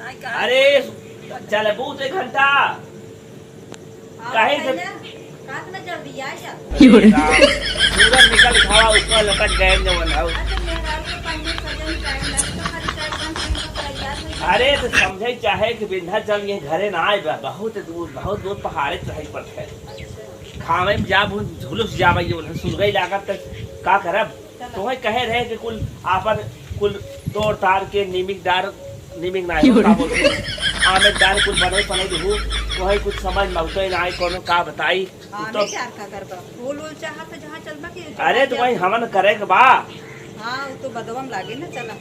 अरे चल बहुत एक घंटा काहे से कात में जल्दी आ जा। सूरज निकल खावा ऊपर लटक गए जवन हौ। अरे तो समझे चाहे कि विंध्याचल ये घरे ना आए बहुत दूर पहाड़े चढ़ाई पड़ते है खावे में जा झुलुस जावे ये सुरगई लागत तक का करब तुम्हें कहे रहे कि कुल आपन कुल तोड़ तार के निमिक ना का बोलते आमेदार कुल बने पने दहु वही कुछ समझ मौते ना आई कोनो का बताई तो चार का करबा फूल उल चाहत जहां चलबा के अरे तो वही हमन करे के बा हां तो बदवम लागे ना चला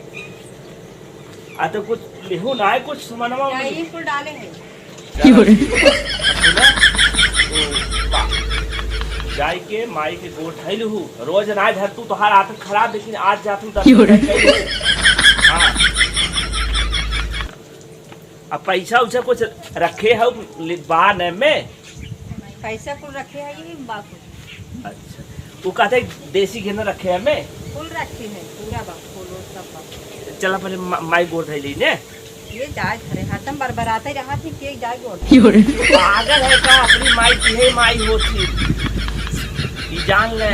आ तो कुछ लिहू ना है कुछ समनवा यही फूल डाले हैं जाई के माई के गोड़ थैलहू रोज ना धर तू तोहार आदत खराब लेकिन आज जातू त हां अब पैसा उसे कुछ रखे हो बार में पैसा कुल रखे है ये बापू। अच्छा वो कहते देसी घेना रखे है में फूल रखे है पूरा बा फूल सब बा चला पहले माई गोड़ थैली ने ये जाज घरे हाथम बरबराते रहा थी के जाज गोड़ पागल है का अपनी माई की माई होती ई जान ले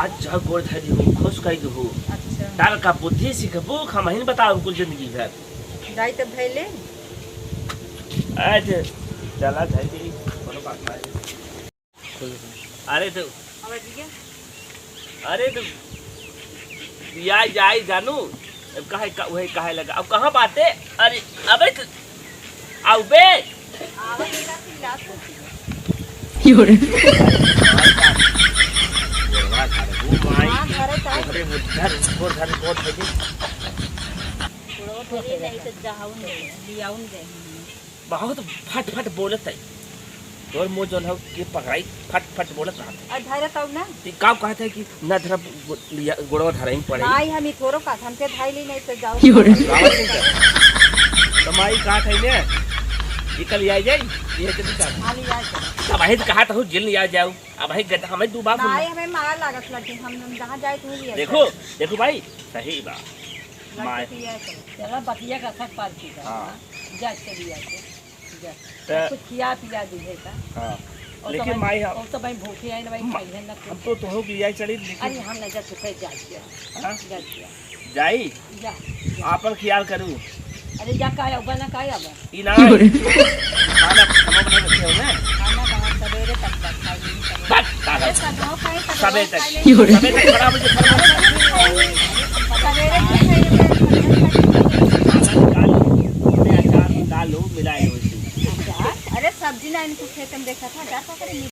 आज जा गोड़ थैली हो खुश कई दहु अच्छा तार का बुद्धि सिखबू हमहिन बताओ कुल जिंदगी भर जाई त भइले आज चला थैली कोनो बात नहीं अरे तो अरे तो या जाई जानू अब काहे वही काहे लगा अब कहां बात है अरे अबे तो आओ बे आवे मेरा सिलास योरे वो माई अरे उधर वो घर कोट भेजे थोड़े नहीं तो जाऊं लियाऊं दे बहुत फट फट बोलत है और मो जोन हो के पकड़ाई फट फट बोलत रहा और धारा तब ना ती का कहता है कि न धरा गोड़वा धराई पड़े नहीं हम थोरो का हम के धाई ली नहीं तो जाओ तमाई का थे ने निकल आ जाई ये के का खाली आ जा अब है कहा तो जेल आ जाओ अब है गद हमें दू बात नहीं हमें मार लागत लगी हम जहां जाए तू लिया देखो देखो भाई सही बा माय चला बतिया का थक पार की हां जा चली आ तो कुछ खिया पिया दीजिए का हां लेकिन माई और तो भाई भूखे आई ना भाई खाई ना हम तो हो लिया चली अरे हम ना जा चुके जा किया जा किया जाई जा आपन ख्याल करू अरे जा का अब ना का अब ई ना खाना बना के हो ना खाना बना सवेरे तक खाई बस कागज सब खाई सबे तक खराब हो सवेरे दाल मिलाए अरे सब्जी ना इनको खेत में देखा था जाता करेंगे।